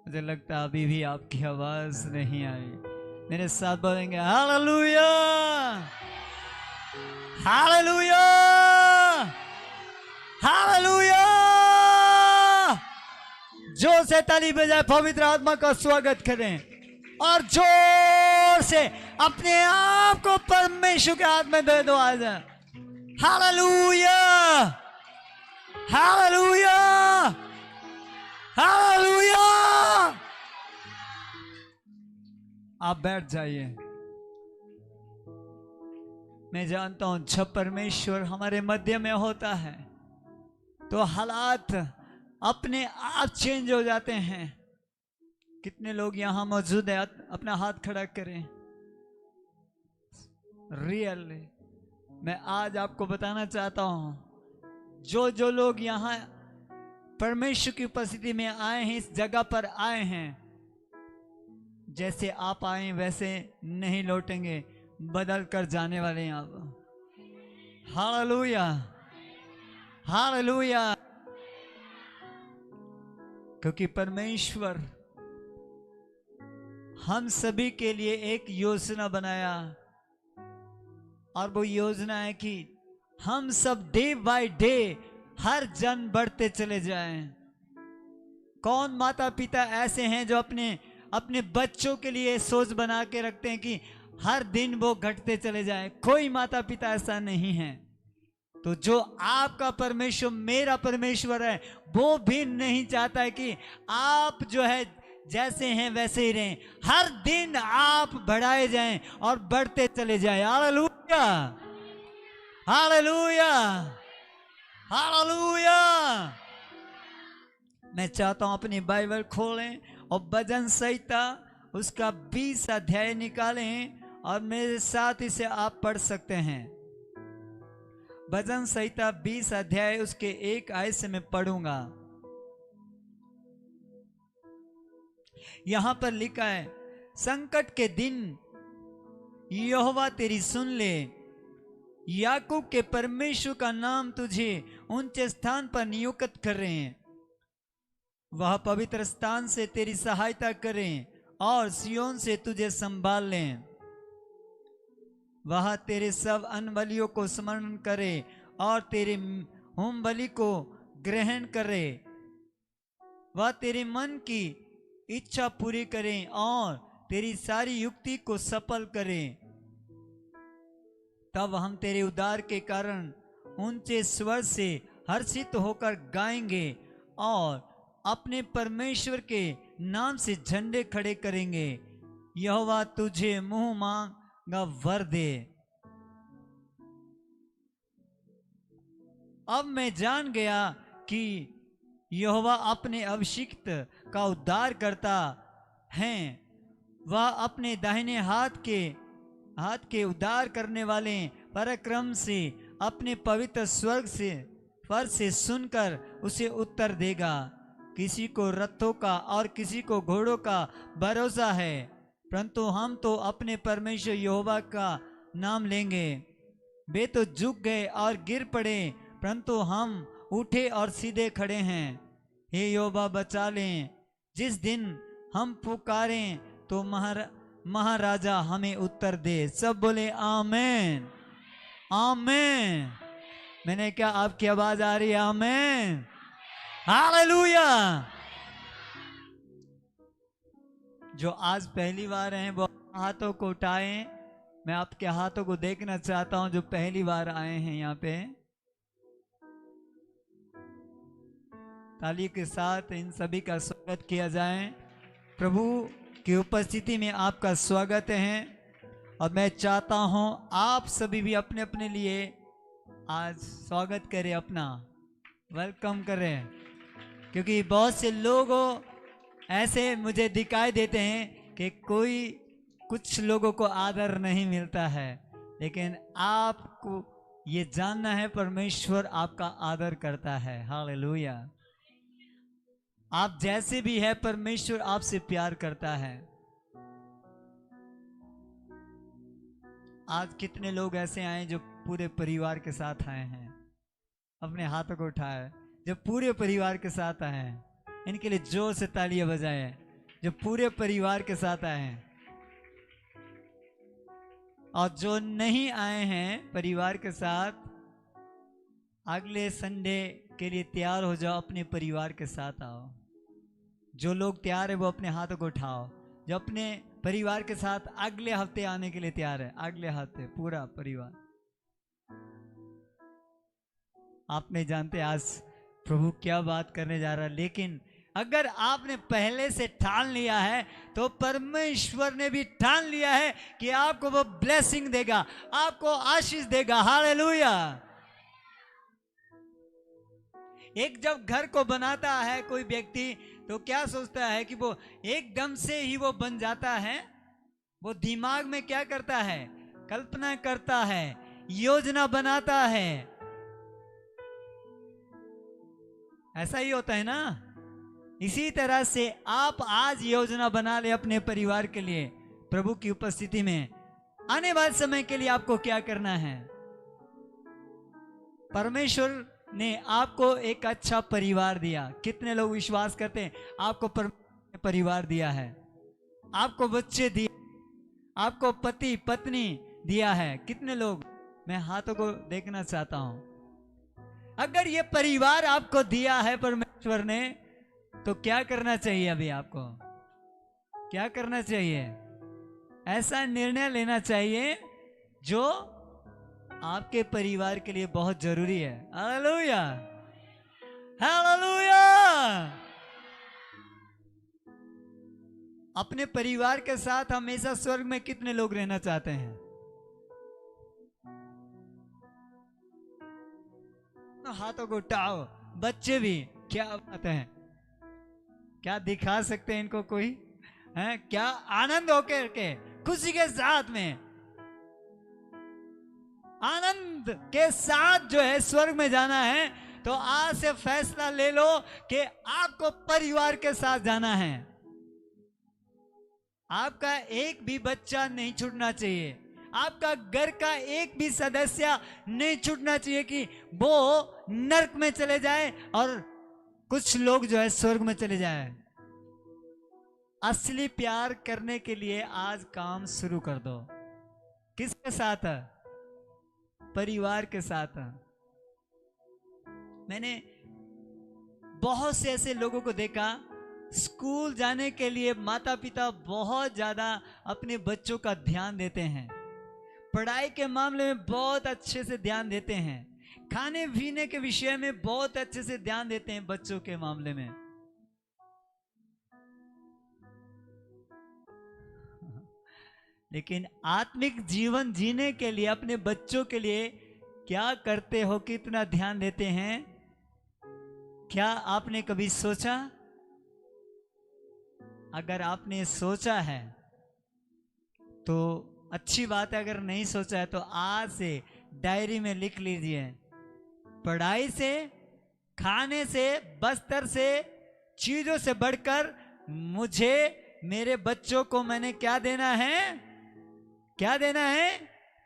मुझे लगता है अभी भी आपकी आवाज नहीं आई। मेरे साथ बोलेंगे हालेलुया, हालेलुया, हालेलुया। जोर से ताली बजाए पवित्र आत्मा का स्वागत करें और जोर से अपने आप को परमेश्वर के हाथ में दे दो। आज हालेलुया, हालेलुया, हालेलुया। आप बैठ जाइए। मैं जानता हूं जब परमेश्वर हमारे मध्य में होता है तो हालात अपने आप चेंज हो जाते हैं। कितने लोग यहां मौजूद हैं? अपना हाथ खड़ा करें। रियली मैं आज आपको बताना चाहता हूं, जो लोग यहां परमेश्वर की उपस्थिति में आए हैं, इस जगह पर आए हैं, जैसे आप आए वैसे नहीं लौटेंगे, बदल कर जाने वाले हैं आप। Hallelujah, hallelujah. क्योंकि परमेश्वर हम सभी के लिए एक योजना बनाया और वो योजना है कि हम सब डे बाय डे हर जन बढ़ते चले जाएं। कौन माता पिता ऐसे हैं जो अपने बच्चों के लिए सोच बना के रखते हैं कि हर दिन वो घटते चले जाएं? कोई माता पिता ऐसा नहीं है। तो जो आपका परमेश्वर, मेरा परमेश्वर है, वो भी नहीं चाहता है कि आप जो है जैसे हैं वैसे ही रहें। हर दिन आप बढ़ाए जाएं और बढ़ते चले जाएं। Hallelujah, hallelujah, hallelujah. मैं चाहता हूं अपनी बाइबल खोलें और भजन संहिता उसका 20 अध्याय निकालें और मेरे साथ इसे आप पढ़ सकते हैं। भजन संहिता 20 अध्याय उसके 1 आयत से मैं पढ़ूंगा। यहां पर लिखा है, संकट के दिन यहोवा तेरी सुन ले, याकूब के परमेश्वर का नाम तुझे ऊंचे स्थान पर नियुक्त कर रहे हैं। वह पवित्र स्थान से तेरी सहायता करें और सियोन से तुझे संभाल लें। वह तेरे सब अन्न बलियों को स्मरण करे और तेरे होम बलि को ग्रहण करे। वह तेरे मन की इच्छा पूरी करें और तेरी सारी युक्ति को सफल करें। तब हम तेरे उद्धार के कारण ऊंचे स्वर से हर्षित होकर गाएंगे और अपने परमेश्वर के नाम से झंडे खड़े करेंगे। यहोवा तुझे मुंह मांगा वर दे। अब मैं जान गया कि यहोवा अपने अभिषिक्त का उद्धार करता है। वह अपने दाहिने हाथ के उद्धार करने वाले पराक्रम से अपने पवित्र स्वर से सुनकर उसे उत्तर देगा। किसी को रथों का और किसी को घोड़ों का भरोसा है, परंतु हम तो अपने परमेश्वर यहोवा का नाम लेंगे। वे तो झुक गए और गिर पड़े, परंतु हम उठे और सीधे खड़े हैं। हे यहोवा बचा लें। जिस दिन हम पुकारें तो महाराजा हमें उत्तर दे। सब बोले आमेन, आमेन। मैंने क्या आपकी आवाज आ रही है? आमेन, हालेलुया। जो आज पहली बार हैं वो हाथों को उठाएं। मैं आपके हाथों को देखना चाहता हूं जो पहली बार आए हैं यहाँ पे। ताली के साथ इन सभी का स्वागत किया जाए। प्रभु की उपस्थिति में आपका स्वागत है और मैं चाहता हूं आप सभी भी अपने अपने लिए आज स्वागत करें, अपना वेलकम करें। क्योंकि बहुत से लोग ऐसे मुझे दिखाई देते हैं कि कुछ लोगों को आदर नहीं मिलता है, लेकिन आपको ये जानना है परमेश्वर आपका आदर करता है। हालेलुया। आप जैसे भी है परमेश्वर आपसे प्यार करता है। आज कितने लोग ऐसे आए जो पूरे परिवार के साथ आए हैं? अपने हाथों को उठाए जो पूरे परिवार के साथ आए हैं। इनके लिए जोर से तालियां बजाएं। जो पूरे परिवार के साथ आए हैं, और जो नहीं आए हैं परिवार के साथ, अगले संडे के लिए तैयार हो जाओ, अपने परिवार के साथ आओ। जो लोग तैयार है वो अपने हाथों को उठाओ, जो अपने परिवार के साथ अगले हफ्ते आने के लिए तैयार है। अगले हफ्ते पूरा परिवार। आप नहीं जानते आज प्रभु क्या बात करने जा रहा है, लेकिन अगर आपने पहले से ठान लिया है तो परमेश्वर ने भी ठान लिया है कि आपको वो ब्लेसिंग देगा, आपको आशीष देगा। हालेलुया। एक जब घर को बनाता है कोई व्यक्ति तो क्या सोचता है कि वो एकदम से ही वो बन जाता है। वो दिमाग में क्या करता है, कल्पना करता है, योजना बनाता है। ऐसा ही होता है ना। इसी तरह से आप आज योजना बना ले अपने परिवार के लिए, प्रभु की उपस्थिति में आने वाले समय के लिए आपको क्या करना है। परमेश्वर ने आपको एक अच्छा परिवार दिया। कितने लोग विश्वास करते हैं आपको परिवार दिया है, आपको बच्चे दिए, आपको पति पत्नी दिया है। कितने लोग, मैं हाथों को देखना चाहता हूं। अगर ये परिवार आपको दिया है परमेश्वर ने तो क्या करना चाहिए? अभी आपको क्या करना चाहिए? ऐसा निर्णय लेना चाहिए जो आपके परिवार के लिए बहुत जरूरी है। Hallelujah, hallelujah. अपने परिवार के साथ हमेशा स्वर्ग में कितने लोग रहना चाहते हैं? हाथों को उठाओ। बच्चे भी, क्या बात है, क्या दिखा सकते हैं इनको कोई है? क्या आनंद होकर के, खुशी के साथ में, आनंद के साथ जो है स्वर्ग में जाना है। तो आज से फैसला ले लो कि आपको परिवार के साथ जाना है। आपका एक भी बच्चा नहीं छूटना चाहिए, आपका घर का एक भी सदस्य नहीं छूटना चाहिए कि वो नरक में चले जाए और कुछ लोग जो है स्वर्ग में चले जाए। असली प्यार करने के लिए आज काम शुरू कर दो। किसके साथ? परिवार के साथ। मैंने बहुत से ऐसे लोगों को देखा, स्कूल जाने के लिए माता पिता बहुत ज्यादा अपने बच्चों का ध्यान देते हैं, पढ़ाई के मामले में बहुत अच्छे से ध्यान देते हैं, खाने पीने के विषय में बहुत अच्छे से ध्यान देते हैं बच्चों के मामले में। लेकिन आत्मिक जीवन जीने के लिए अपने बच्चों के लिए क्या करते हो, कितना ध्यान देते हैं? क्या आपने कभी सोचा? अगर आपने सोचा है तो अच्छी बात है, अगर नहीं सोचा है तो आज से डायरी में लिख लीजिए। पढ़ाई से, खाने से, बस्तर से, चीजों से बढ़कर मुझे मेरे बच्चों को मैंने क्या देना है? क्या देना है?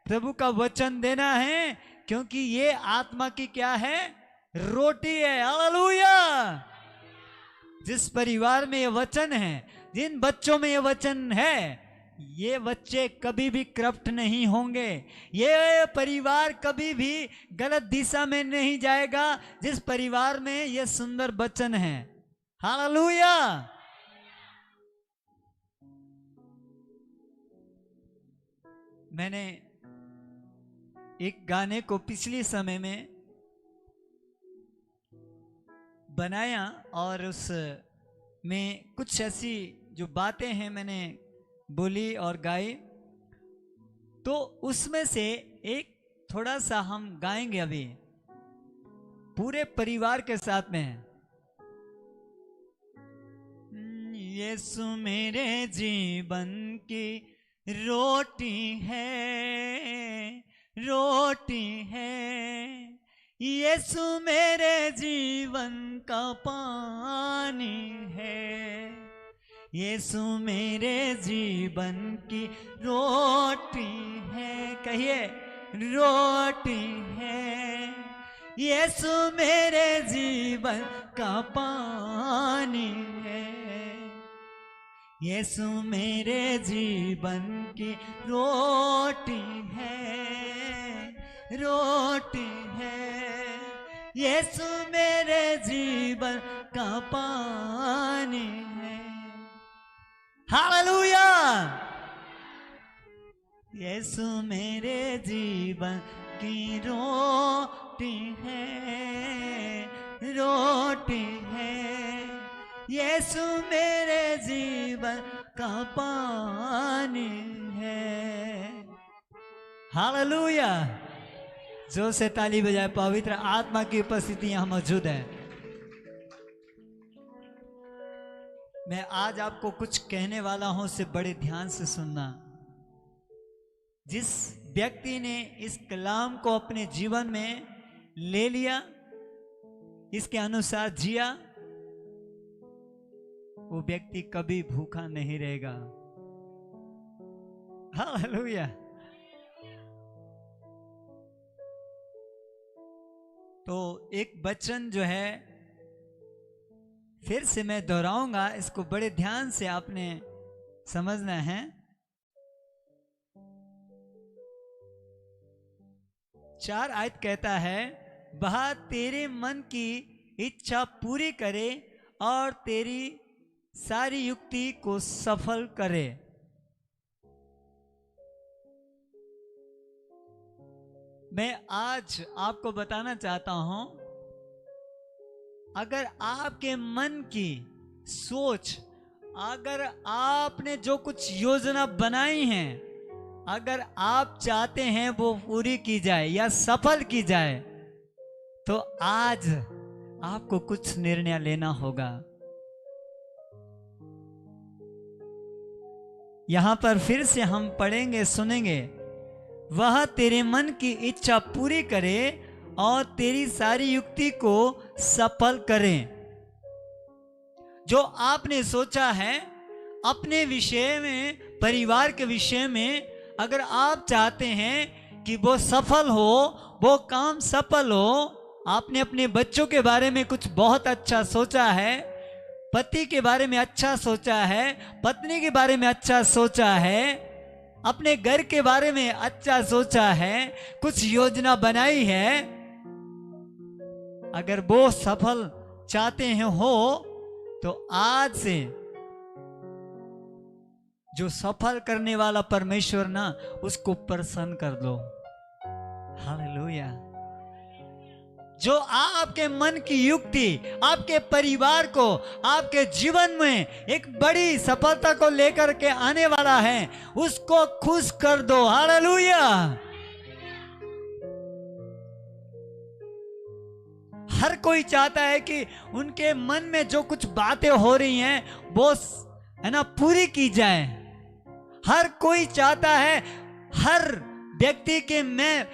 प्रभु का वचन देना है, क्योंकि ये आत्मा की क्या है? रोटी है। हालेलुया। जिस परिवार में ये वचन है, जिन बच्चों में ये वचन है, ये बच्चे कभी भी करप्ट नहीं होंगे, ये परिवार कभी भी गलत दिशा में नहीं जाएगा। जिस परिवार में ये सुंदर वचन है। हालेलुया। मैंने एक गाने को पिछले समय में बनाया और उस में कुछ ऐसी जो बातें हैं मैंने बोली और गाई, तो उसमें से एक थोड़ा सा हम गाएंगे अभी पूरे परिवार के साथ में। यीशु मेरे जीवन की रोटी है, रोटी है। यीशु मेरे जीवन का पानी है। यीशु मेरे जीवन की रोटी है। कहिए, रोटी है। यीशु मेरे जीवन का पानी है। यीशु मेरे जीवन की रोटी है, रोटी है। यीशु मेरे जीवन का पानी है। हालेलुया। यीशु मेरे जीवन की रोटी है, रोटी है। यीशु मेरे जीवन का पानी है। हालेलुया। जोर से ताली बजाए। पवित्र आत्मा की उपस्थिति यहाँ मौजूद है। मैं आज आपको कुछ कहने वाला हूं, उसे बड़े ध्यान से सुनना। जिस व्यक्ति ने इस कलाम को अपने जीवन में ले लिया, इसके अनुसार जिया, वो व्यक्ति कभी भूखा नहीं रहेगा। हालेलुया। तो एक वचन जो है, फिर से मैं दोहराऊंगा, इसको बड़े ध्यान से आपने समझना है। चार आयत कहता है, वह तेरे मन की इच्छा पूरी करे और तेरी सारी युक्ति को सफल करे। मैं आज आपको बताना चाहता हूं, अगर आपके मन की सोच, अगर आपने जो कुछ योजना बनाई है, अगर आप चाहते हैं वो पूरी की जाए या सफल की जाए, तो आज आपको कुछ निर्णय लेना होगा। यहां पर फिर से हम पढ़ेंगे, सुनेंगे। वह तेरे मन की इच्छा पूरी करे और तेरी सारी युक्ति को सफल करे। जो आपने सोचा है अपने विषय में, परिवार के विषय में, अगर आप चाहते हैं कि वो सफल हो, वो काम सफल हो, आपने अपने बच्चों के बारे में कुछ बहुत अच्छा सोचा है, पति के बारे में अच्छा सोचा है, पत्नी के बारे में अच्छा सोचा है, अपने घर के बारे में अच्छा सोचा है, कुछ योजना बनाई है, अगर वो सफल चाहते हैं हो, तो आज से जो सफल करने वाला परमेश्वर ना, उसको प्रसन्न कर दो। हालेलुया। जो आपके मन की युक्ति आपके परिवार को, आपके जीवन में एक बड़ी सफलता को लेकर के आने वाला है, उसको खुश कर दो। हालेलुया। हर कोई चाहता है कि उनके मन में जो कुछ बातें हो रही हैं वो है ना पूरी की जाए। हर कोई चाहता है हर व्यक्ति के मैं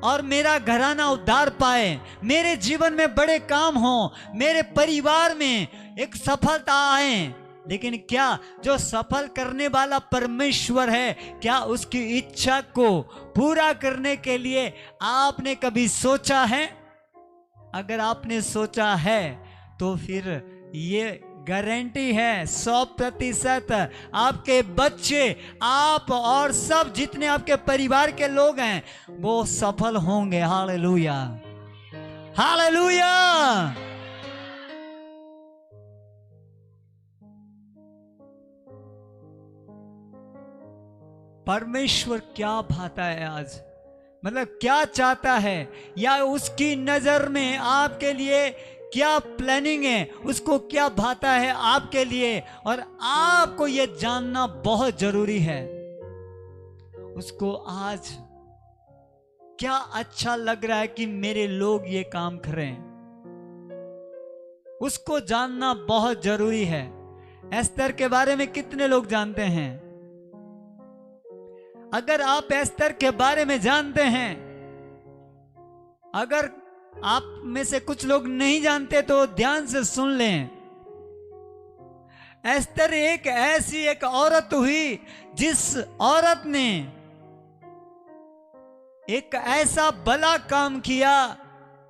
और मेरा घराना उद्धार पाए, मेरे जीवन में बड़े काम हो, मेरे परिवार में एक सफलता आए। लेकिन क्या जो सफल करने वाला परमेश्वर है, क्या उसकी इच्छा को पूरा करने के लिए आपने कभी सोचा है? अगर आपने सोचा है तो फिर ये गारंटी है 100% आपके बच्चे, आप और सब जितने आपके परिवार के लोग हैं वो सफल होंगे। Hallelujah, hallelujah. परमेश्वर क्या भाता है आज, मतलब क्या चाहता है, या उसकी नजर में आपके लिए क्या प्लानिंग है, उसको क्या भाता है आपके लिए, और आपको यह जानना बहुत जरूरी है। उसको आज क्या अच्छा लग रहा है कि मेरे लोग ये काम करें, उसको जानना बहुत जरूरी है। एस्तर के बारे में कितने लोग जानते हैं? अगर आप एस्तर के बारे में जानते हैं, अगर आप में से कुछ लोग नहीं जानते तो ध्यान से सुन लें। एस्तर एक ऐसी एक औरत हुई जिस औरत ने एक ऐसा भला काम किया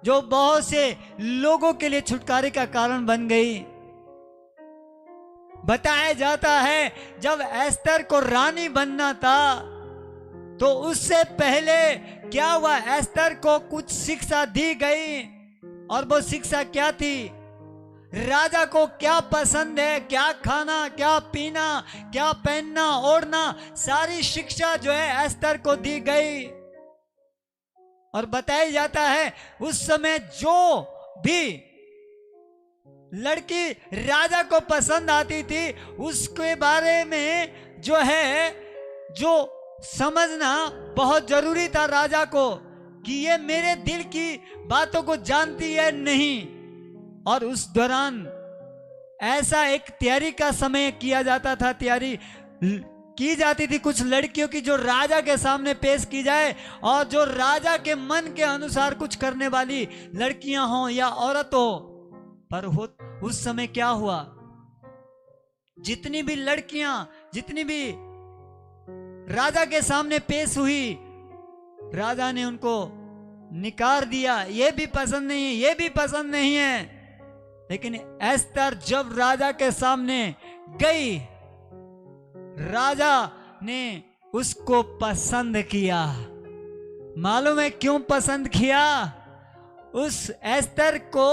जो बहुत से लोगों के लिए छुटकारे का कारण बन गई। बताया जाता है जब एस्तर को रानी बनना था तो उससे पहले क्या हुआ, एस्तर को कुछ शिक्षा दी गई। और वो शिक्षा क्या थी, राजा को क्या पसंद है, क्या खाना, क्या पीना, क्या पहनना ओढ़ना, सारी शिक्षा जो है एस्तर को दी गई। और बताया जाता है उस समय जो भी लड़की राजा को पसंद आती थी उसके बारे में जो है जो समझना बहुत जरूरी था राजा को कि ये मेरे दिल की बातों को जानती है नहीं। और उस दौरान ऐसा एक तैयारी का समय किया जाता था, तैयारी की जाती थी कुछ लड़कियों की जो राजा के सामने पेश की जाए और जो राजा के मन के अनुसार कुछ करने वाली लड़कियां हों या औरत हो। पर उस समय क्या हुआ, जितनी भी लड़कियां जितनी भी राजा के सामने पेश हुई, राजा ने उनको निकार दिया, ये भी पसंद नहीं है, ये भी पसंद नहीं है। लेकिन एस्तर जब राजा के सामने गई, राजा ने उसको पसंद किया। मालूम है क्यों पसंद किया? उस एस्तर को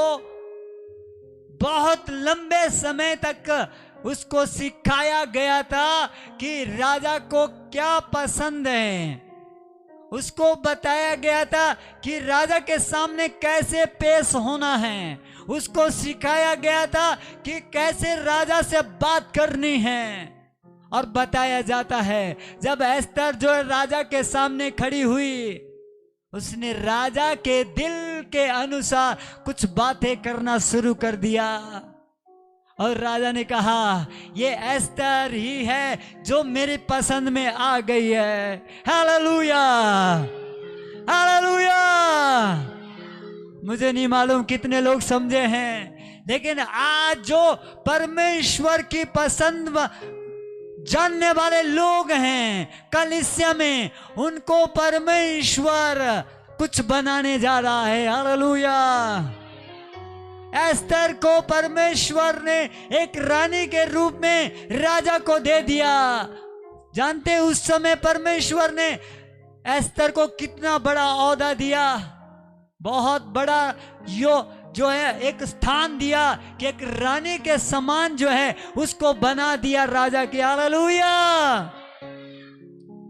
बहुत लंबे समय तक उसको सिखाया गया था कि राजा को क्या पसंद है। उसको बताया गया था कि राजा के सामने कैसे पेश होना है। उसको सिखाया गया था कि कैसे राजा से बात करनी है। और बताया जाता है जब एस्तर जो राजा के सामने खड़ी हुई, उसने राजा के दिल के अनुसार कुछ बातें करना शुरू कर दिया। और राजा ने कहा ये एस्तर ही है जो मेरी पसंद में आ गई है। Hallelujah, hallelujah. मुझे नहीं मालूम कितने लोग समझे हैं, लेकिन आज जो परमेश्वर की पसंद जानने वाले लोग हैं कलीसिया में, उनको परमेश्वर कुछ बनाने जा रहा है। हालेलुया। एस्तर को परमेश्वर ने एक रानी के रूप में राजा को दे दिया। जानते उस समय परमेश्वर ने एस्तर को कितना बड़ा ओहदा दिया, बहुत बड़ा जो है एक स्थान दिया कि एक रानी के समान जो है उसको बना दिया राजा की। हालेलुया।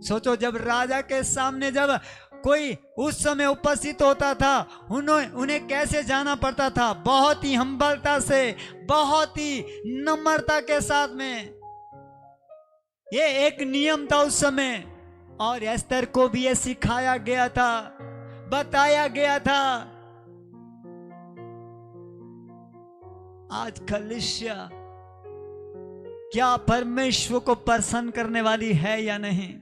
सोचो जब राजा के सामने जब कोई उस समय उपस्थित होता था, उन्हें कैसे जाना पड़ता था, बहुत ही हम्बलता से, बहुत ही नम्रता के साथ में। ये एक नियम था उस समय। और एस्तर को भी ये सिखाया गया था, बताया गया था। आज कलीसिया क्या परमेश्वर को प्रसन्न करने वाली है या नहीं?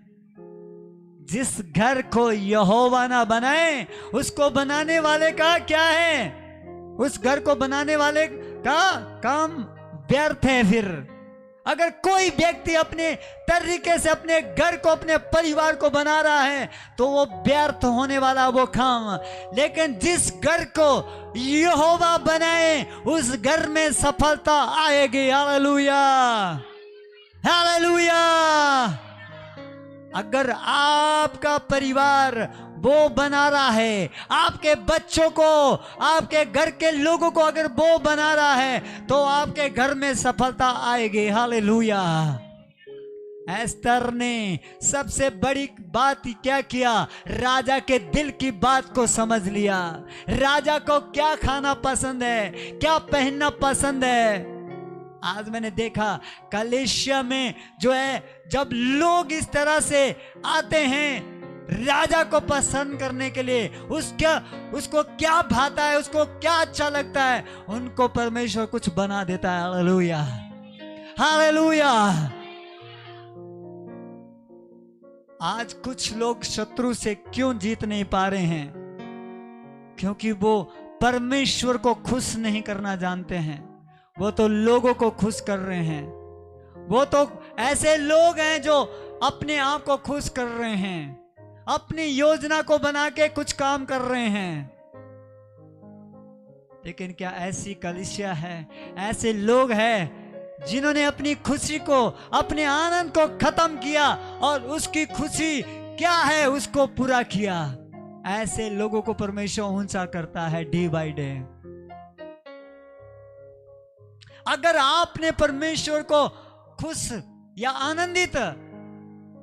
जिस घर को यहोवा ना बनाए उसको बनाने वाले का क्या है? उस घर को बनाने वाले का काम व्यर्थ है। फिर अगर कोई व्यक्ति अपने तरीके से अपने घर को, अपने परिवार को बना रहा है तो वो व्यर्थ होने वाला वो काम। लेकिन जिस घर को यहोवा बनाए उस घर में सफलता आएगी। Hallelujah, hallelujah. अगर आपका परिवार वो बना रहा है, आपके बच्चों को, आपके घर के लोगों को अगर वो बना रहा है तो आपके घर में सफलता आएगी। हालेलुया। एस्तर ने सबसे बड़ी बात क्या किया? राजा के दिल की बात को समझ लिया। राजा को क्या खाना पसंद है, क्या पहनना पसंद है। आज मैंने देखा कलीसिया में जो है जब लोग इस तरह से आते हैं राजा को पसंद करने के लिए, उसको क्या भाता है, उसको क्या अच्छा लगता है, उनको परमेश्वर कुछ बना देता है। Hallelujah, hallelujah. आज कुछ लोग शत्रु से क्यों जीत नहीं पा रहे हैं? क्योंकि वो परमेश्वर को खुश नहीं करना जानते हैं, वो तो लोगों को खुश कर रहे हैं। वो तो ऐसे लोग हैं जो अपने आप को खुश कर रहे हैं, अपनी योजना को बना के कुछ काम कर रहे हैं। लेकिन क्या ऐसी कलीसिया है, ऐसे लोग हैं जिन्होंने अपनी खुशी को, अपने आनंद को खत्म किया और उसकी खुशी क्या है उसको पूरा किया। ऐसे लोगों को परमेश्वर ऊंचा करता है डे बाय डे। अगर आपने परमेश्वर को खुश या आनंदित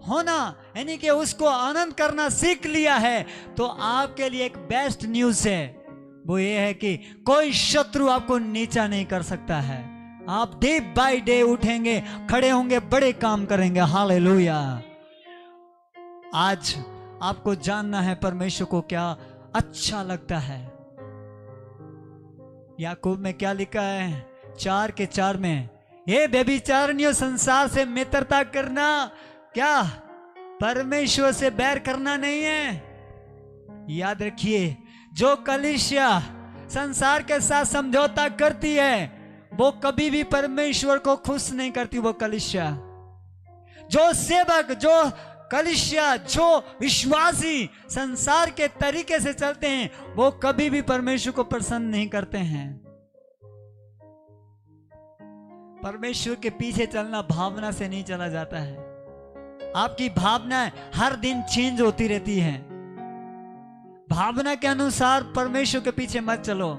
होना यानी कि उसको आनंद करना सीख लिया है, तो आपके लिए एक बेस्ट न्यूज़ है, वो ये है कि कोई शत्रु आपको नीचा नहीं कर सकता है। आप डे बाय डे उठेंगे, खड़े होंगे, बड़े काम करेंगे। हालेलुया। आज आपको जानना है परमेश्वर को क्या अच्छा लगता है। याकूब में क्या लिखा है 4:4 में, हे व्यभिचारिणियों, संसार से मित्रता करना क्या परमेश्वर से बैर करना नहीं है। याद रखिए, जो कलीसिया संसार के साथ समझौता करती है वो कभी भी परमेश्वर को खुश नहीं करती। वो कलीसिया, जो सेवक, जो कलीसिया, जो विश्वासी संसार के तरीके से चलते हैं, वो कभी भी परमेश्वर को प्रसन्न नहीं करते हैं। परमेश्वर के पीछे चलना भावना से नहीं चला जाता है। आपकी भावनाएं हर दिन चेंज होती रहती हैं। भावना के अनुसार परमेश्वर के पीछे मत चलो।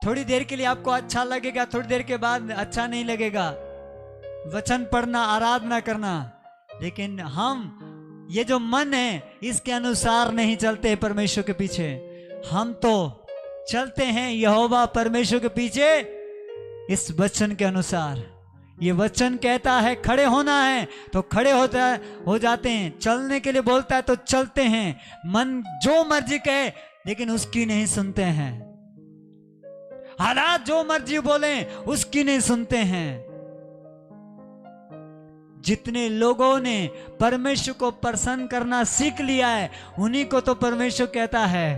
थोड़ी देर के लिए आपको अच्छा लगेगा, थोड़ी देर के बाद अच्छा नहीं लगेगा। वचन पढ़ना, आराधना करना, लेकिन हम ये जो मन है इसके अनुसार नहीं चलते परमेश्वर के पीछे। हम तो चलते हैं यहोवा परमेश्वर के पीछे इस वचन के अनुसार। ये वचन कहता है खड़े होना है तो खड़े हो जाते हैं, चलने के लिए बोलता है तो चलते हैं। मन जो मर्जी कहे लेकिन उसकी नहीं सुनते हैं। हालात जो मर्जी बोले उसकी नहीं सुनते हैं। जितने लोगों ने परमेश्वर को प्रसन्न करना सीख लिया है, उन्हीं को तो परमेश्वर कहता है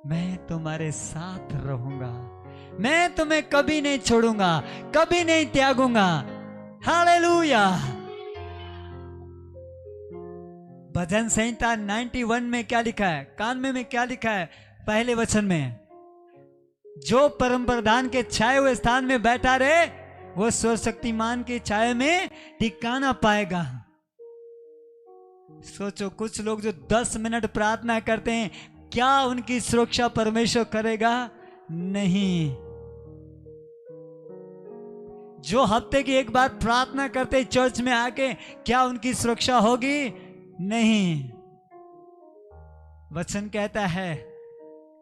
मैं तुम्हारे साथ रहूंगा, मैं तुम्हें कभी नहीं छोड़ूंगा, कभी नहीं त्यागूंगा। हालेलुया। भजन संहिता 91 में क्या लिखा है, 91 में क्या लिखा है, पहले वचन में, जो परम प्रधान के छाए हुए स्थान में बैठा रहे वो सर्वशक्तिमान की छाया में ठिकाना पाएगा। सोचो, कुछ लोग जो 10 मिनट प्रार्थना करते हैं, क्या उनकी सुरक्षा परमेश्वर करेगा? नहीं। जो हफ्ते की एक बार प्रार्थना करते चर्च में आके, क्या उनकी सुरक्षा होगी? नहीं। वचन कहता है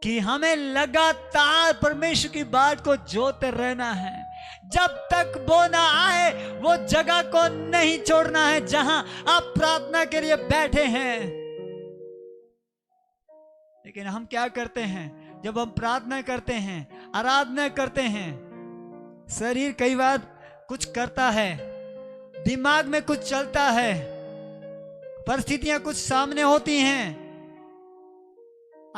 कि हमें लगातार परमेश्वर की बात को जोते रहना है। जब तक वो ना आए वो जगह को नहीं छोड़ना है जहां आप प्रार्थना के लिए बैठे हैं। लेकिन हम क्या करते हैं, जब हम प्रार्थना करते हैं, आराधना करते हैं, शरीर कई बार कुछ करता है, दिमाग में कुछ चलता है, परिस्थितियां कुछ सामने होती हैं।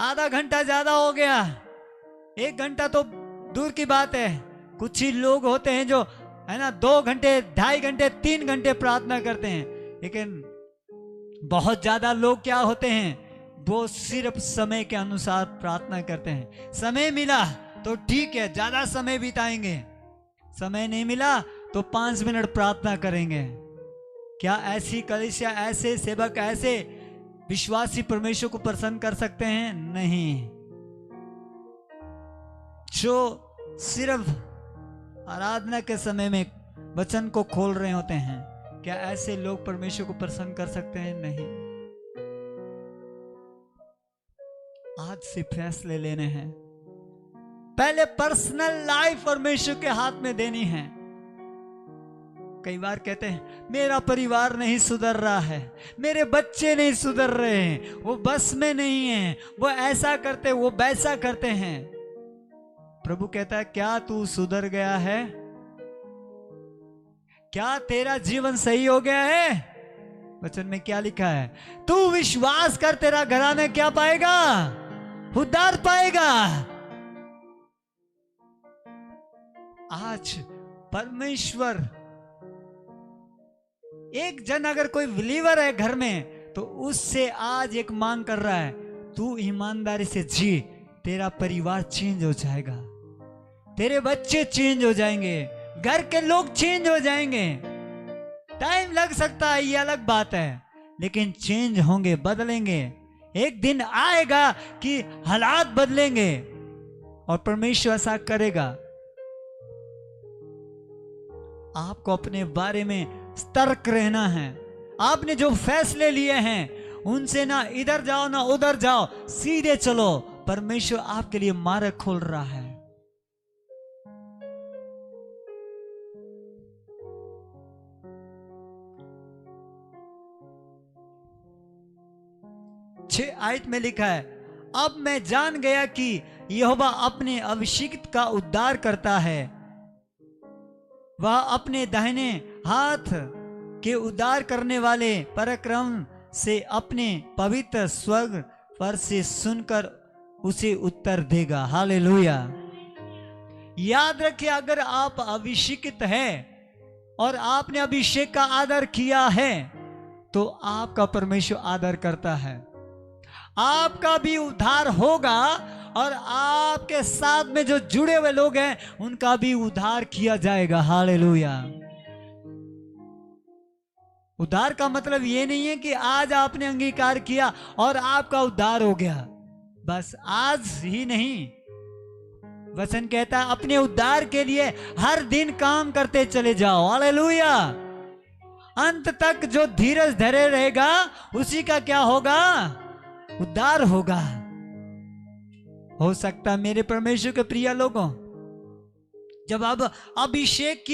आधा घंटा ज्यादा हो गया, 1 घंटा तो दूर की बात है। कुछ ही लोग होते हैं जो है ना 2 घंटे, 2.5 घंटे, 3 घंटे प्रार्थना करते हैं। लेकिन बहुत ज्यादा लोग क्या होते हैं, वो सिर्फ समय के अनुसार प्रार्थना करते हैं। समय मिला तो ठीक है, ज्यादा समय बिताएंगे, समय नहीं मिला तो 5 मिनट प्रार्थना करेंगे। क्या ऐसी कलीसिया, ऐसे सेवक, ऐसे विश्वासी परमेश्वर को प्रसन्न कर सकते हैं? नहीं। जो सिर्फ आराधना के समय में वचन को खोल रहे होते हैं, क्या ऐसे लोग परमेश्वर को प्रसन्न कर सकते हैं? नहीं। आज से फैसले लेने हैं। पहले पर्सनल लाइफ परमेश्वर के हाथ में देनी है। कई बार कहते हैं मेरा परिवार नहीं सुधर रहा है, मेरे बच्चे नहीं सुधर रहे हैं, वो बस में नहीं है, वो ऐसा करते, वो वैसा करते हैं। प्रभु कहता है क्या तू सुधर गया है? क्या तेरा जीवन सही हो गया है? वचन में क्या लिखा है? तू विश्वास कर, तेरा घराना क्या पाएगा? उद्धार पाएगा। आज परमेश्वर, एक जन अगर कोई बिलीवर है घर में, तो उससे आज एक मांग कर रहा है, तू ईमानदारी से जी, तेरा परिवार चेंज हो जाएगा। तेरे बच्चे चेंज हो जाएंगे, घर के लोग चेंज हो जाएंगे। टाइम लग सकता है, ये अलग बात है, लेकिन चेंज होंगे, बदलेंगे। एक दिन आएगा कि हालात बदलेंगे और परमेश्वर ऐसा करेगा। आपको अपने बारे में सतर्क रहना है। आपने जो फैसले लिए हैं उनसे ना इधर जाओ ना उधर जाओ, सीधे चलो। परमेश्वर आपके लिए मार्ग खोल रहा है। 6 आयत में लिखा है, अब मैं जान गया कि यहोवा अपने अभिषिक्त का उद्धार करता है। वह अपने दाहिने हाथ के उद्धार करने वाले पराक्रम से अपने पवित्र स्वर्ग पर से सुनकर उसे उत्तर देगा। हालेलुया। याद रखिए, अगर आप अभिषिक्त हैं और आपने अभिषेक का आदर किया है तो आपका परमेश्वर आदर करता है। आपका भी उद्धार होगा और आपके साथ में जो जुड़े हुए लोग हैं उनका भी उद्धार किया जाएगा। हालेलुया। उद्धार का मतलब ये नहीं है कि आज आपने अंगीकार किया और आपका उद्धार हो गया, बस आज ही नहीं। वचन कहता है अपने उद्धार के लिए हर दिन काम करते चले जाओ। हालेलुया। अंत तक जो धीरज धरे रहेगा उसी का क्या होगा? उद्धार होगा। हो सकता मेरे परमेश्वर के प्रिय लोगों, जब आप अभिषेक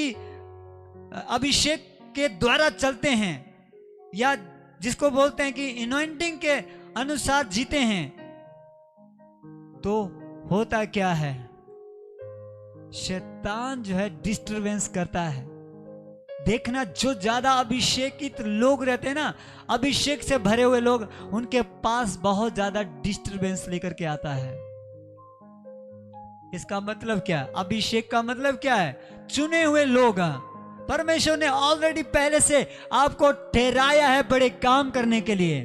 के द्वारा चलते हैं या जिसको बोलते हैं कि एनॉइंटिंग के अनुसार जीते हैं, तो होता क्या है? शैतान जो है डिस्टरबेंस करता है। देखना, जो ज्यादा अभिषेकित लोग रहते हैं ना, अभिषेक से भरे हुए लोग, उनके पास बहुत ज्यादा डिस्टरबेंस लेकर के आता है। इसका मतलब क्या? अभिषेक का मतलब क्या है? चुने हुए लोग। परमेश्वर ने ऑलरेडी पहले से आपको ठहराया है बड़े काम करने के लिए।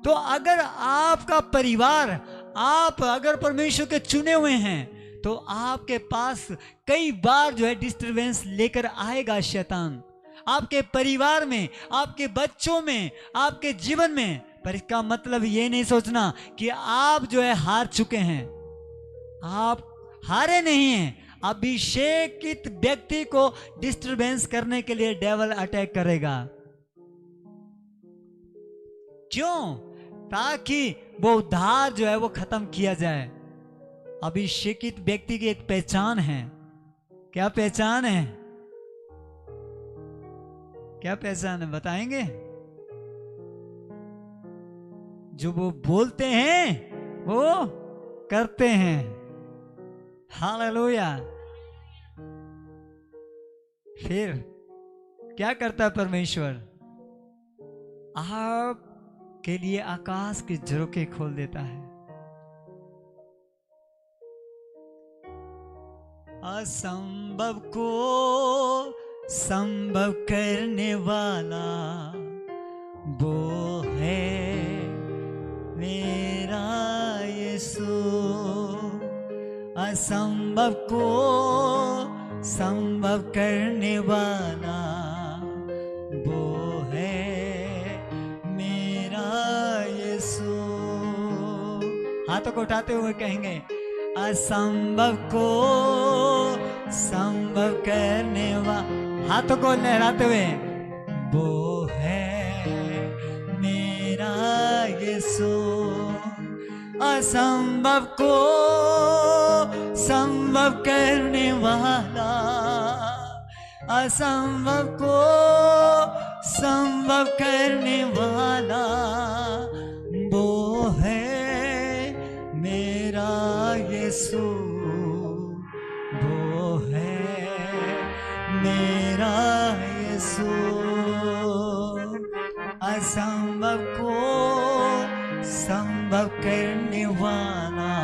तो अगर आपका परिवार, आप अगर परमेश्वर के चुने हुए हैं, तो आपके पास कई बार जो है डिस्टरबेंस लेकर आएगा शैतान, आपके परिवार में, आपके बच्चों में, आपके जीवन में। पर इसका मतलब ये नहीं सोचना कि आप जो है हार चुके हैं। आप हारे नहीं हैं। अभिषेकित व्यक्ति को डिस्टरबेंस करने के लिए डेविल अटैक करेगा। क्यों? ताकि वो उद्धार जो है वो खत्म किया जाए। अभिषेकित व्यक्ति की एक पहचान है। क्या पहचान है? क्या पहचान है बताएंगे? जो वो बोलते हैं वो करते हैं। हालेलुया। फिर क्या करता है परमेश्वर? आप के लिए आकाश के झरोखे खोल देता है। असंभव को संभव करने वाला वो है मेरा यीशु। असंभव को संभव करने वाला वो है मेरा यीशु। हाथों को उठाते हुए कहेंगे, असंभव को संभव करने वाला, हाथों को लहराते हुए, वो है मेरा यीशु। असंभव को संभव करने वाला, असंभव को संभव करने वाला वो है मेरा यीशु। वो है मेरा यीशु। असंभव को संभव करने वाला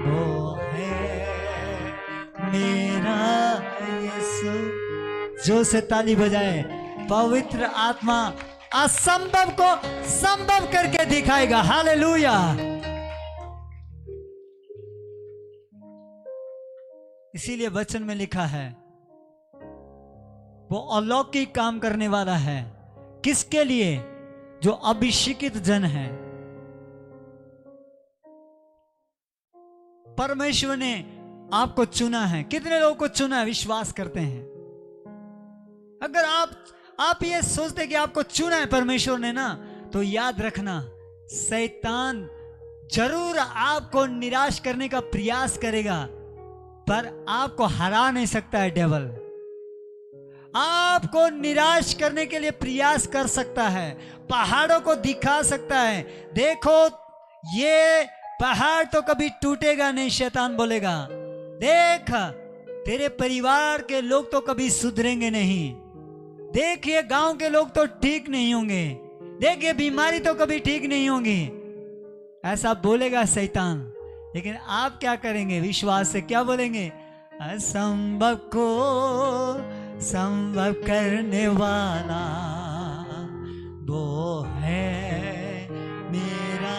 वो है मेरा यीशु। जो से ताली बजाए, पवित्र आत्मा असंभव को संभव करके दिखाएगा। हालेलुया। इसीलिए वचन में लिखा है वो अलौकिक काम करने वाला है। किसके लिए? जो अभिषेकित जन है। परमेश्वर ने आपको चुना है। कितने लोगों को चुना है? विश्वास करते हैं। अगर आप ये सोचते कि आपको चुना है परमेश्वर ने ना, तो याद रखना शैतान जरूर आपको निराश करने का प्रयास करेगा, पर आपको हरा नहीं सकता है। डेविल आपको निराश करने के लिए प्रयास कर सकता है, पहाड़ों को दिखा सकता है, देखो ये पहाड़ तो कभी टूटेगा नहीं। शैतान बोलेगा देख तेरे परिवार के लोग तो कभी सुधरेंगे नहीं, देख ये गांव के लोग तो ठीक नहीं होंगे, देख ये बीमारी तो कभी ठीक नहीं होगी। ऐसा बोलेगा शैतान। लेकिन आप क्या करेंगे? विश्वास से क्या बोलेंगे? असंभव को संभव करने वाला वो है मेरा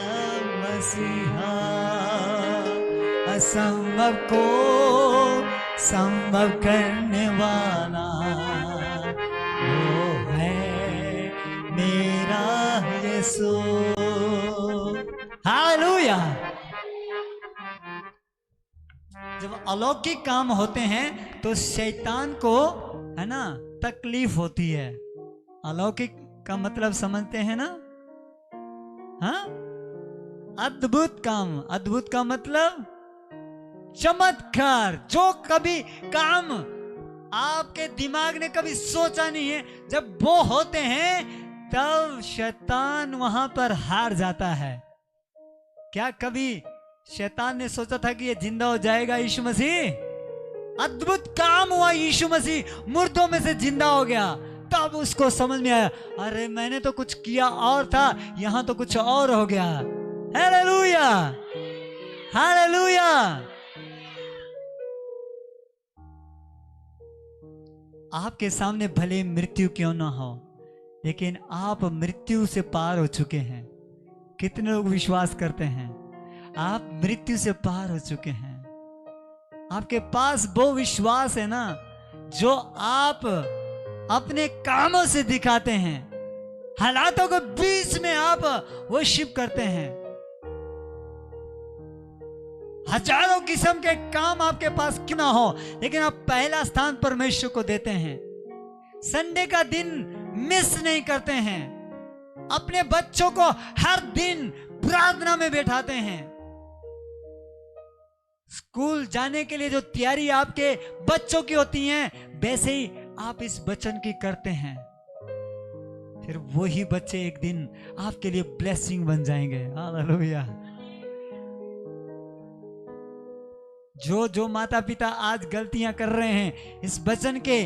मसीहा। असंभव को संभव करने वाला वो है मेरा यीशु। हालेलुया। जब अलौकिक काम होते हैं तो शैतान को है ना तकलीफ होती है। अलौकिक का मतलब समझते हैं ना? हाँ, अद्भुत काम। अद्भुत का मतलब चमत्कार। जो कभी काम आपके दिमाग ने कभी सोचा नहीं है, जब वो होते हैं तब शैतान वहां पर हार जाता है। क्या कभी शैतान ने सोचा था कि ये जिंदा हो जाएगा? यीशु मसीह अद्भुत काम हुआ, यीशु मसीह मुर्दों में से जिंदा हो गया। तब उसको समझ में आया, अरे मैंने तो कुछ किया और था, यहां तो कुछ और हो गया। Hallelujah, hallelujah. आपके सामने भले मृत्यु क्यों ना हो, लेकिन आप मृत्यु से पार हो चुके हैं। कितने लोग विश्वास करते हैं आप मृत्यु से पार हो चुके हैं? आपके पास वो विश्वास है ना जो आप अपने कामों से दिखाते हैं। हालातों के बीच में आप वर्शिप करते हैं। हजारों किस्म के काम आपके पास क्यों ना हो, लेकिन आप पहला स्थान परमेश्वर को देते हैं। संडे का दिन मिस नहीं करते हैं। अपने बच्चों को हर दिन प्रार्थना में बैठाते हैं। स्कूल जाने के लिए जो तैयारी आपके बच्चों की होती है, वैसे ही आप इस वचन की करते हैं। फिर वही बच्चे एक दिन आपके लिए ब्लेसिंग बन जाएंगे। हालेलुया। जो माता पिता आज गलतियां कर रहे हैं, इस वचन के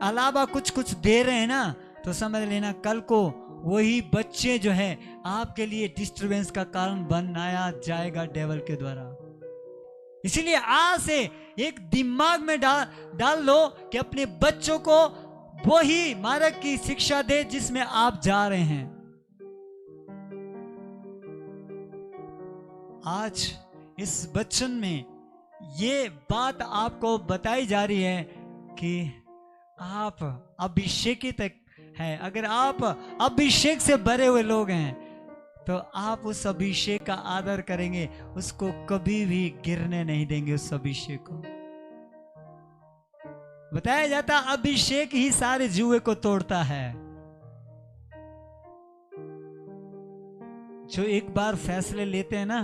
अलावा कुछ कुछ दे रहे हैं ना, तो समझ लेना कल को वही बच्चे जो है आपके लिए डिस्टरबेंस का कारण बनाया जाएगा डेविल के द्वारा। इसीलिए आज से एक दिमाग में डाल लो कि अपने बच्चों को वही मार्ग की शिक्षा दे जिसमें आप जा रहे हैं। आज इस वचन में ये बात आपको बताई जा रही है कि आप अभिषेकित है। अगर आप अभिषेक से भरे हुए लोग हैं तो आप उस अभिषेक का आदर करेंगे, उसको कभी भी गिरने नहीं देंगे। उस अभिषेक को बताया जाता अभिषेक ही सारे जुए को तोड़ता है। जो एक बार फैसले लेते हैं ना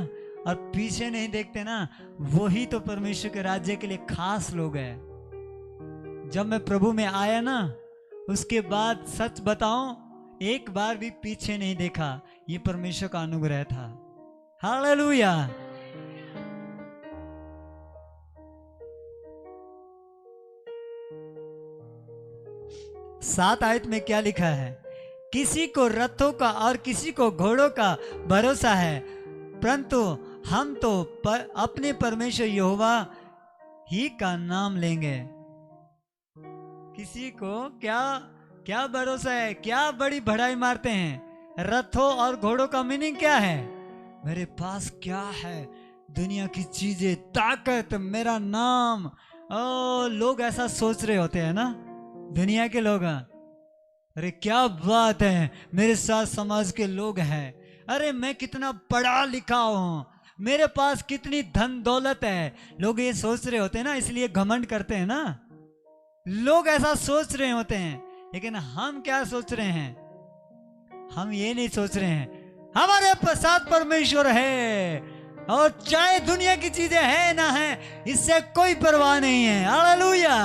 और पीछे नहीं देखते ना, वही तो परमेश्वर के राज्य के लिए खास लोग हैं। जब मैं प्रभु में आया ना, उसके बाद सच बताऊं, एक बार भी पीछे नहीं देखा। ये परमेश्वर का अनुग्रह था। हालेलुया। सात आयत में क्या लिखा है? किसी को रथों का और किसी को घोड़ों का भरोसा है, परंतु हम तो अपने परमेश्वर यहोवा ही का नाम लेंगे। किसी को क्या भरोसा है? क्या बड़ी बढ़ाई मारते हैं? रथों और घोड़ों का मीनिंग क्या है? मेरे पास क्या है? दुनिया की चीजें, ताकत, मेरा नाम लोग ऐसा सोच रहे होते हैं ना, दुनिया के लोग, अरे क्या बात है, मेरे साथ समाज के लोग हैं, अरे मैं कितना पढ़ा लिखा हूं, मेरे पास कितनी धन दौलत है। लोग ये सोच रहे होते हैं ना, इसलिए घमंड करते हैं ना। लोग ऐसा सोच रहे होते हैं, लेकिन हम क्या सोच रहे हैं? हम ये नहीं सोच रहे हैं, हमारे साथ परमेश्वर है, और चाहे दुनिया की चीजें है ना है, इससे कोई परवाह नहीं है। हालेलुया।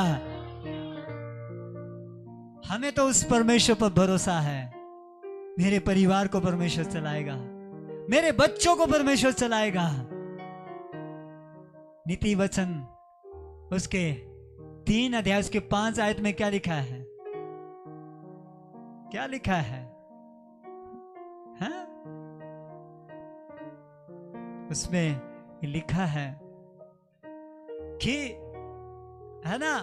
हमें तो उस परमेश्वर पर भरोसा है। मेरे परिवार को परमेश्वर चलाएगा, मेरे बच्चों को परमेश्वर चलाएगा। नीति वचन उसके 3 अध्याय उसके 5 आयत में क्या लिखा है? क्या लिखा है? हाँ? उसमें लिखा है कि, है ना,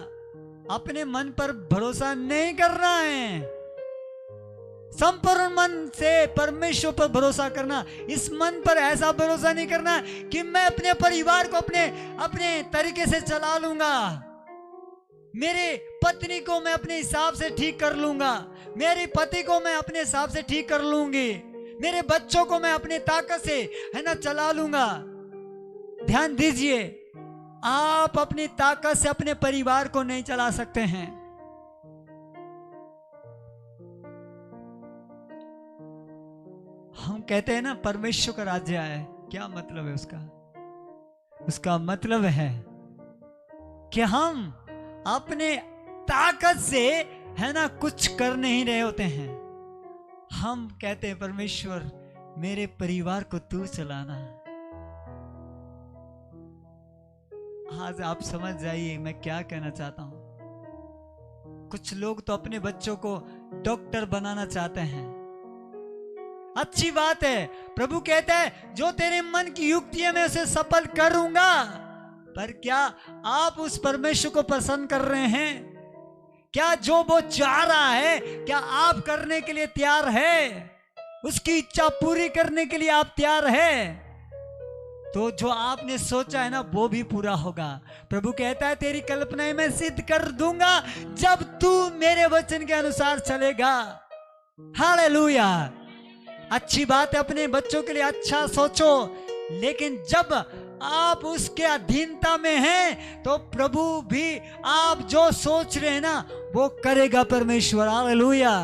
अपने मन पर भरोसा नहीं करना है, संपूर्ण मन से परमेश्वर पर भरोसा करना। इस मन पर ऐसा भरोसा नहीं करना कि मैं अपने परिवार को अपने तरीके से चला लूंगा, मेरे पत्नी को मैं अपने हिसाब से ठीक कर लूंगा, मेरे पति को मैं अपने हिसाब से ठीक कर लूंगी, मेरे बच्चों को मैं अपनी ताकत से, है ना, चला लूंगा। ध्यान दीजिए, आप अपनी ताकत से अपने परिवार को नहीं चला सकते हैं। हम कहते हैं ना परमेश्वर का राज्य आए, क्या मतलब है उसका? उसका मतलब है कि हम अपने ताकत से, है ना, कुछ कर नहीं रहे होते हैं। हम कहते हैं परमेश्वर मेरे परिवार को तू चलाना। आज आप समझ जाइए मैं क्या कहना चाहता हूं। कुछ लोग तो अपने बच्चों को डॉक्टर बनाना चाहते हैं, अच्छी बात है। प्रभु कहता है जो तेरे मन की युक्ति है मैं उसे सफल करूंगा। पर क्या आप उस परमेश्वर को पसंद कर रहे हैं? क्या जो वो चाह रहा है क्या आप करने के लिए तैयार है? उसकी इच्छा पूरी करने के लिए आप तैयार है? तो जो आपने सोचा है ना वो भी पूरा होगा। प्रभु कहता है तेरी कल्पनाएं मैं सिद्ध कर दूंगा जब तू मेरे वचन के अनुसार चलेगा। हालेलुया। अच्छी बात है, अपने बच्चों के लिए अच्छा सोचो, लेकिन जब आप उसके अधीनता में हैं तो प्रभु भी आप जो सोच रहे हैं ना वो करेगा परमेश्वर। हालेलुया।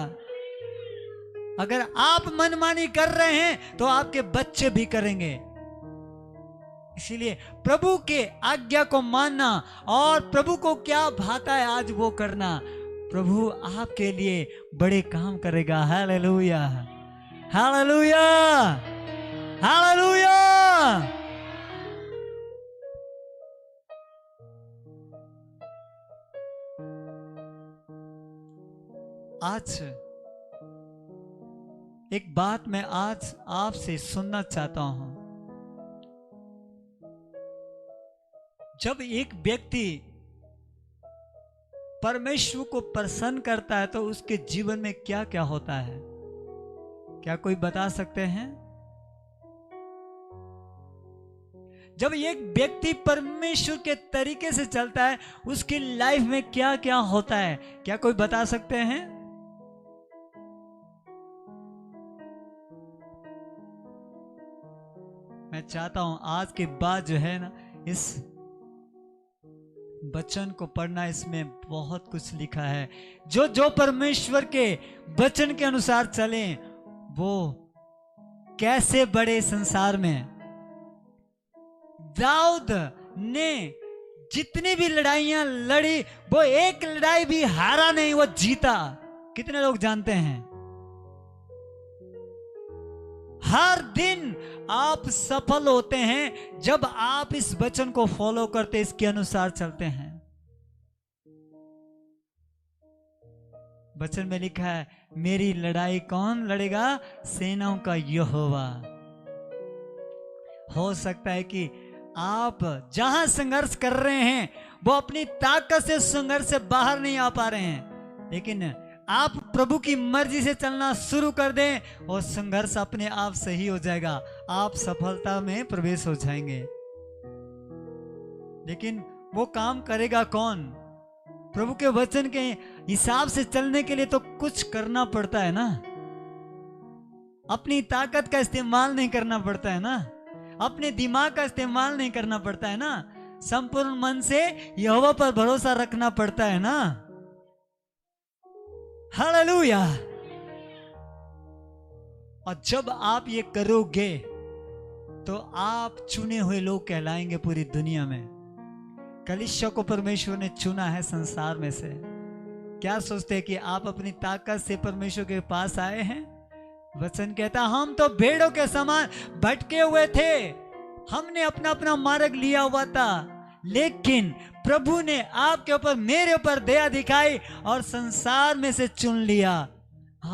अगर आप मनमानी कर रहे हैं तो आपके बच्चे भी करेंगे। इसीलिए प्रभु के आज्ञा को मानना और प्रभु को क्या भाता है आज वो करना। प्रभु आपके लिए बड़े काम करेगा। Hallelujah, hallelujah, hallelujah. आज एक बात मैं आज आपसे सुनना चाहता हूं। जब एक व्यक्ति परमेश्वर को प्रसन्न करता है तो उसके जीवन में क्या क्या होता है, क्या कोई बता सकते हैं? जब एक व्यक्ति परमेश्वर के तरीके से चलता है उसकी लाइफ में क्या क्या होता है, क्या कोई बता सकते हैं? मैं चाहता हूं आज के बाद जो है ना इस वचन को पढ़ना, इसमें बहुत कुछ लिखा है। जो जो परमेश्वर के वचन के अनुसार चले वो कैसे बड़े संसार में। दाऊद ने जितनी भी लड़ाइयां लड़ी वो एक लड़ाई भी हारा नहीं, वो जीता। कितने लोग जानते हैं? हर दिन आप सफल होते हैं जब आप इस वचन को फॉलो करते, इसके अनुसार चलते हैं। वचन में लिखा है मेरी लड़ाई कौन लड़ेगा? सेनाओं का यहोवा। हो सकता है कि आप जहां संघर्ष कर रहे हैं वो अपनी ताकत से संघर्ष से बाहर नहीं आ पा रहे हैं, लेकिन आप प्रभु की मर्जी से चलना शुरू कर दें और संघर्ष अपने आप सही हो जाएगा, आप सफलता में प्रवेश हो जाएंगे। लेकिन वो काम करेगा कौन? प्रभु के वचन के हिसाब से चलने के लिए तो कुछ करना पड़ता है ना, अपनी ताकत का इस्तेमाल नहीं करना पड़ता है ना, अपने दिमाग का इस्तेमाल नहीं करना पड़ता है ना, संपूर्ण मन से यहोवा पर भरोसा रखना पड़ता है ना। हालेलुया। और जब आप ये करोगे तो आप चुने हुए लोग कहलाएंगे पूरी दुनिया में। कलीसिया को परमेश्वर ने चुना है संसार में से। क्या सोचते हैं कि आप अपनी ताकत से परमेश्वर के पास आए हैं? वचन कहता हम तो भेड़ों के समान भटके हुए थे, हमने अपना अपना मार्ग लिया हुआ था, लेकिन प्रभु ने आपके ऊपर, मेरे ऊपर दया दिखाई और संसार में से चुन लिया।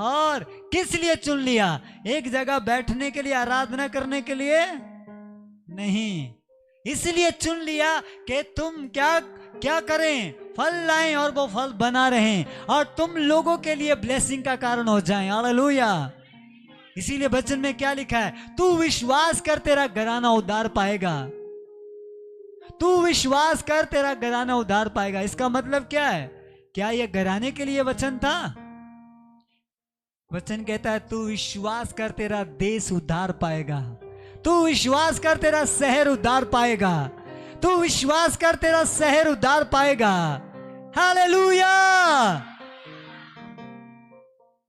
और किस लिए चुन लिया? एक जगह बैठने के लिए, आराधना करने के लिए नहीं, इसलिए चुन लिया कि तुम क्या क्या करें, फल लाएं और वो फल बना रहें और तुम लोगों के लिए ब्लेसिंग का कारण हो जाएं। हालेलुया। इसीलिए वचन में क्या लिखा है? तू विश्वास कर, तेरा घराना उद्धार पाएगा। तू विश्वास कर, तेरा घराना उद्धार पाएगा। इसका मतलब क्या है? क्या यह घराने के लिए वचन था? वचन कहता है तू विश्वास कर, तेरा देश उद्धार पाएगा। तू विश्वास कर, तेरा शहर उद्धार पाएगा। तू विश्वास कर, तेरा शहर उद्धार पाएगा। हालेलुया।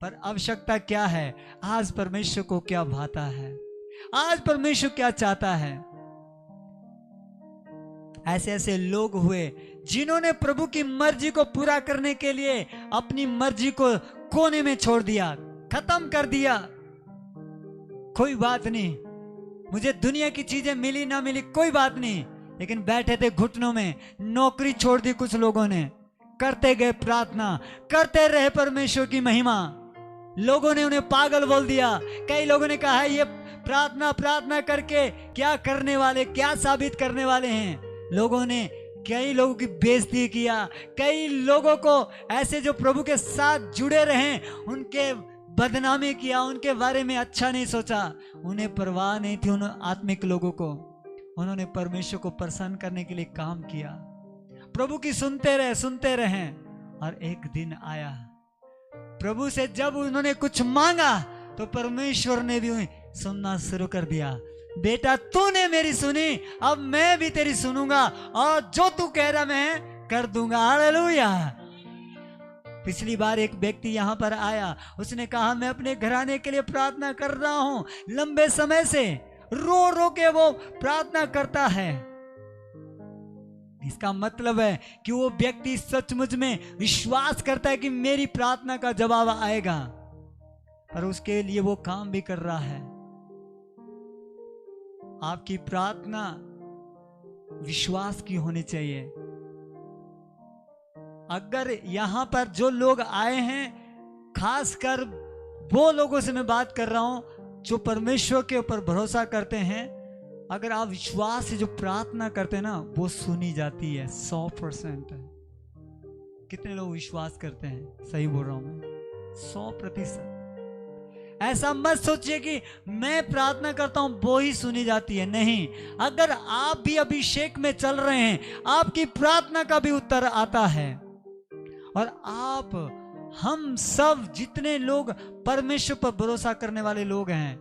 पर आवश्यकता क्या है? आज परमेश्वर को क्या भाता है? आज परमेश्वर क्या चाहता है? ऐसे ऐसे लोग हुए जिन्होंने प्रभु की मर्जी को पूरा करने के लिए अपनी मर्जी को कोने में छोड़ दिया, खत्म कर दिया। कोई बात नहीं, मुझे दुनिया की चीजें मिली ना मिली कोई बात नहीं, लेकिन बैठे थे घुटनों में, नौकरी छोड़ दी कुछ लोगों ने, करते गए प्रार्थना, करते रहे परमेश्वर की महिमा। लोगों ने उन्हें पागल बोल दिया। कई लोगों ने कहा है ये प्रार्थना प्रार्थना करके क्या करने वाले, क्या साबित करने वाले हैं। लोगों ने कई लोगों की बेइज्जती किया, कई लोगों को ऐसे जो प्रभु के साथ जुड़े रहे उनके बदनामी किया, उनके बारे में अच्छा नहीं सोचा। उन्हें परवाह नहीं थी उन आत्मिक लोगों को। उन्होंने परमेश्वर को प्रसन्न करने के लिए काम किया, प्रभु की सुनते रहे। और एक दिन आया, प्रभु से जब उन्होंने कुछ मांगा तो परमेश्वर ने भी सुनना शुरू कर दिया। बेटा तूने मेरी सुनी, अब मैं भी तेरी सुनूंगा और जो तू कह रहा मैं कर दूंगा। हालेलुया। पिछली बार एक व्यक्ति यहां पर आया, उसने कहा मैं अपने घराने के लिए प्रार्थना कर रहा हूं, लंबे समय से रो रो के वो प्रार्थना करता है। इसका मतलब है कि वो व्यक्ति सचमुच में विश्वास करता है कि मेरी प्रार्थना का जवाब आएगा, और उसके लिए वो काम भी कर रहा है। आपकी प्रार्थना विश्वास की होनी चाहिए। अगर यहां पर जो लोग आए हैं, खासकर वो लोगों से मैं बात कर रहा हूं जो परमेश्वर के ऊपर भरोसा करते हैं, अगर आप विश्वास से जो प्रार्थना करते हैं ना, वो सुनी जाती है 100%। कितने लोग विश्वास करते हैं? सही बोल रहा हूं मैं, 100%। ऐसा मत सोचिए कि मैं प्रार्थना करता हूं वो ही सुनी जाती है। नहीं, अगर आप भी अभिषेक में चल रहे हैं, आपकी प्रार्थना का भी उत्तर आता है। और आप, हम सब जितने लोग परमेश्वर पर भरोसा करने वाले लोग हैं,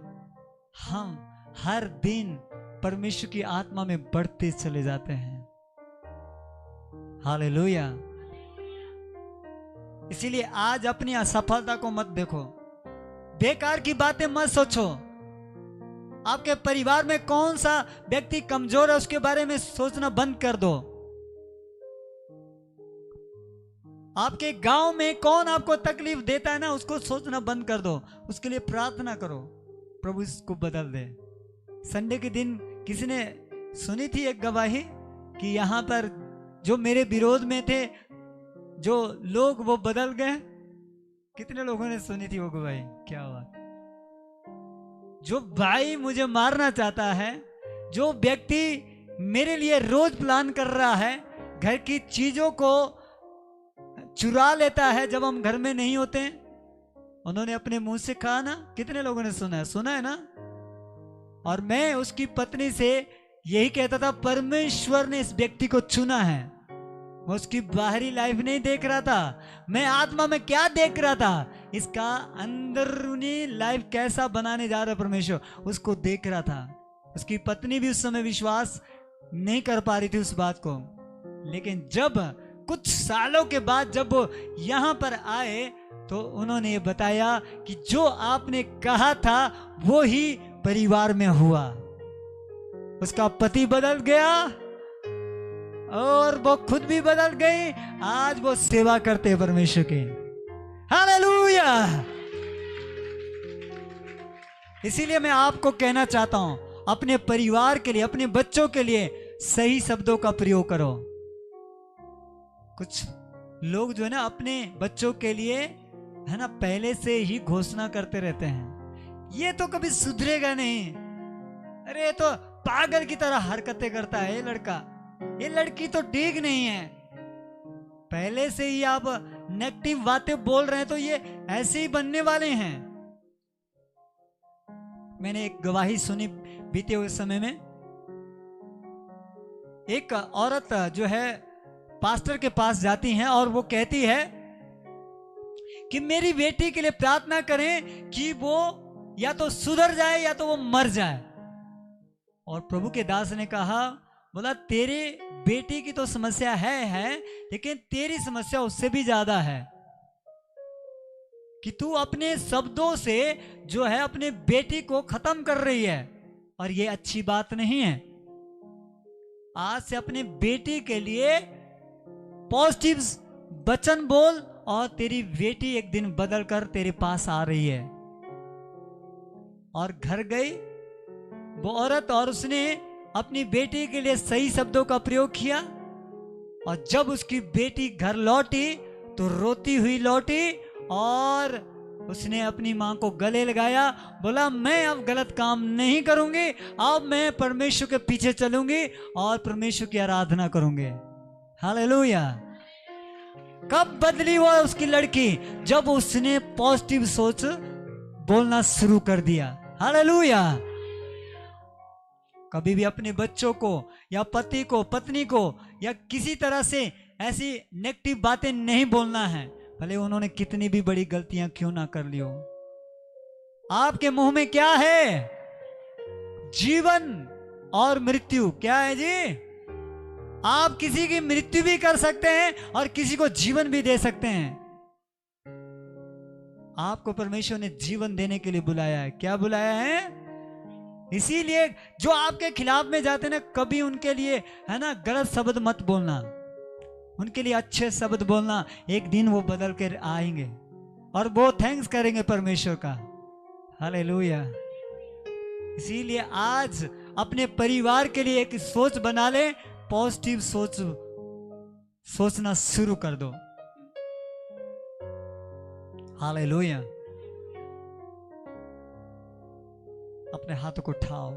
हम हर दिन परमेश्वर की आत्मा में बढ़ते चले जाते हैं। हालेलुया। इसीलिए आज अपनी असफलता को मत देखो, बेकार की बातें मत सोचो। आपके परिवार में कौन सा व्यक्ति कमजोर है उसके बारे में सोचना बंद कर दो। आपके गांव में कौन आपको तकलीफ देता है ना, उसको सोचना बंद कर दो, उसके लिए प्रार्थना करो, प्रभु इसको बदल दे। संडे के दिन किसी ने सुनी थी एक गवाही कि यहां पर जो मेरे विरोध में थे जो लोग, वो बदल गए। कितने लोगों ने सुनी थी वो गवाही? क्या बात। जो भाई मुझे मारना चाहता है, जो व्यक्ति मेरे लिए रोज प्लान कर रहा है, घर की चीजों को चुरा लेता है जब हम घर में नहीं होते, उन्होंने अपने मुंह से कहा ना। कितने लोगों ने सुना है ना। और मैं उसकी पत्नी से यही कहता था, परमेश्वर ने इस व्यक्ति को चुना है मैं उसकी बाहरी लाइफ नहीं देख रहा था, मैं आत्मा में क्या देख रहा था, इसका अंदरूनी लाइफ कैसा बनाने जा रहा परमेश्वर, उसको देख रहा था। उसकी पत्नी भी उस समय विश्वास नहीं कर पा रही थी उस बात को। लेकिन जब कुछ सालों के बाद जब वो यहां पर आए तो उन्होंने ये बताया कि जो आपने कहा था वो ही परिवार में हुआ। उसका पति बदल गया और वो खुद भी बदल गई। आज वो सेवा करते हैं परमेश्वर के। हालेलुया। इसीलिए मैं आपको कहना चाहता हूं, अपने परिवार के लिए, अपने बच्चों के लिए सही शब्दों का प्रयोग करो। कुछ लोग जो है ना अपने बच्चों के लिए है ना पहले से ही घोषणा करते रहते हैं, ये तो कभी सुधरेगा नहीं, अरे ये तो पागल की तरह हरकतें करता है ये लड़का, ये लड़की तो ठीक नहीं है। पहले से ही आप नेगेटिव बातें बोल रहे हैं तो ये ऐसे ही बनने वाले हैं। मैंने एक गवाही सुनी बीते हुए समय में। एक औरत जो है पास्टर के पास जाती हैं और वो कहती है कि मेरी बेटी के लिए प्रार्थना करें कि वो या तो सुधर जाए या तो वो मर जाए। और प्रभु के दास ने कहा, बोला तेरे बेटी की तो समस्या है लेकिन तेरी समस्या उससे भी ज्यादा है कि तू अपने शब्दों से जो है अपने बेटी को खत्म कर रही है और ये अच्छी बात नहीं है। आज से अपने बेटी के लिए पॉजिटिव वचन बोल और तेरी बेटी एक दिन बदल कर तेरे पास आ रही है। और घर गई वो औरत और उसने अपनी बेटी के लिए सही शब्दों का प्रयोग किया और जब उसकी बेटी घर लौटी तो रोती हुई लौटी और उसने अपनी मां को गले लगाया, बोला मैं अब गलत काम नहीं करूंगी, अब मैं परमेश्वर के पीछे चलूंगी और परमेश्वर की आराधना करूंगी। हालेलुया। कब बदली वो उसकी लड़की? जब उसने पॉजिटिव सोच बोलना शुरू कर दिया। हालेलुया। कभी भी अपने बच्चों को या पति को, पत्नी को या किसी तरह से ऐसी नेगेटिव बातें नहीं बोलना है, भले उन्होंने कितनी भी बड़ी गलतियां क्यों ना कर ली हो। आपके मुंह में क्या है? जीवन और मृत्यु। क्या है जी? आप किसी की मृत्यु भी कर सकते हैं और किसी को जीवन भी दे सकते हैं। आपको परमेश्वर ने जीवन देने के लिए बुलाया है। क्या बुलाया है? इसीलिए जो आपके खिलाफ में जाते हैं ना, कभी उनके लिए है ना गलत शब्द मत बोलना, उनके लिए अच्छे शब्द बोलना। एक दिन वो बदल कर आएंगे और वो थैंक्स करेंगे परमेश्वर का। हालेलुया। इसीलिए आज अपने परिवार के लिए एक सोच बना ले, पॉजिटिव सोचना शुरू कर दो। हालेलुया। अपने हाथों को उठाओ।